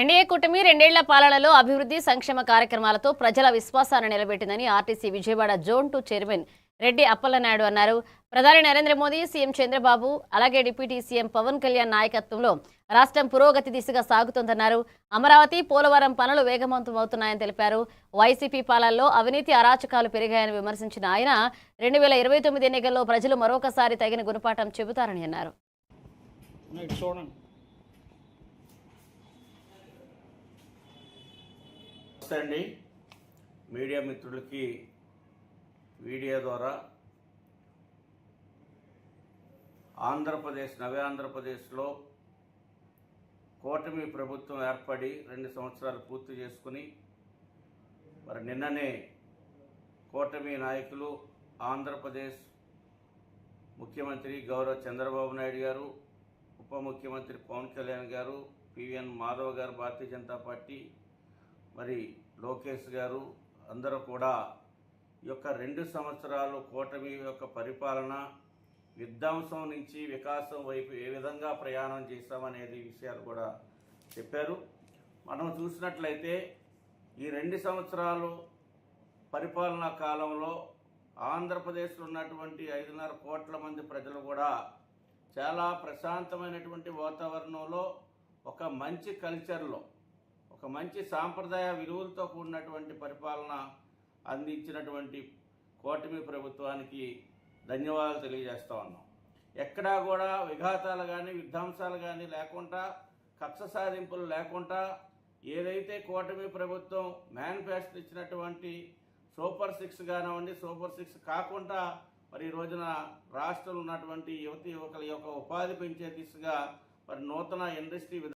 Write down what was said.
NDA కూటమి రెండేళ్ల పాలనలో అభివృద్ధి సంక్షేమ కార్యక్రమాలతో ప్రజల విశ్వాసాన్ని నిలబెట్టిందని RTC Vijayawada zone 2 chairman Reddy Appalanaidu అన్నారు. ప్రధాని నరేంద్ర మోదీ, సీఎం చంద్రబాబు, అలాగే డిప్యూటీ సీఎం పవన్ కళ్యాణ్ నాయకత్వంలో రాష్ట్రం పురోగతి దిశగా సాగుతోందన్నారు. అమరావతి, పోలవరం పనులు వేగవంతమవుతున్నాయని తెలిపారు. వైసీపీ పాలనలో అవినీతి అరాచకాలు పెరిగాయని విమర్శించిన ఆయన 2029 ఎన్నికల్లో ప్రజలు మరొకసారి తగిన గుణపాఠం చెబుతారని అన్నారు. నమస్తే అండి. మీడియా మిత్రులకి వీడియో ద్వారా నవ్య ఆంధ్రప్రదేశ్లో కూటమి ప్రభుత్వం ఏర్పడి 2 సంవత్సరాలు పూర్తి చేసుకుని మరి నిన్ననే కూటమి నాయకులు ఆంధ్రప్రదేశ్ ముఖ్యమంత్రి గౌరవ చంద్రబాబు నాయుడు గారు, ఉప ముఖ్యమంత్రి పవన్ కళ్యాణ్ గారు, పివిఎన్ మాధవ్ గారు భారతీయ జనతా పార్టీ, మరి లోకేష్ గారు అందరూ కూడా ఈ యొక్క 2 సంవత్సరాలు కూటమి యొక్క పరిపాలన విధ్వంసం నుంచి వికాసం వైపు ఏ విధంగా ప్రయాణం చేశామనేది విషయాలు కూడా చెప్పారు. మనం చూసినట్లయితే ఈ 2 సంవత్సరాలు పరిపాలనా కాలంలో ఆంధ్రప్రదేశ్లో ఉన్నటువంటి 5.5 కోట్ల మంది ప్రజలు కూడా చాలా ప్రశాంతమైనటువంటి వాతావరణంలో ఒక మంచి కల్చర్లో ఒక మంచి సాంప్రదాయ విలువలతో కూడినటువంటి పరిపాలన అందించినటువంటి కూటమి ప్రభుత్వానికి ధన్యవాదాలు తెలియజేస్తా ఉన్నాం. ఎక్కడా కూడా విఘాతాలు కానీ విధ్వంసాలు కానీ లేకుండా, కక్ష సాధింపులు లేకుండా ఏదైతే కూటమి ప్రభుత్వం మేనిఫెస్టో ఇచ్చినటువంటి సూపర్ 6 కానివ్వండి, సూపర్ 6 కాకుండా మరి ఈ రోజున రాష్ట్రంలో ఉన్నటువంటి యువతి యువకుల యొక్క ఉపాధి పెంచే దిశగా మరి నూతన ఇండస్ట్రీ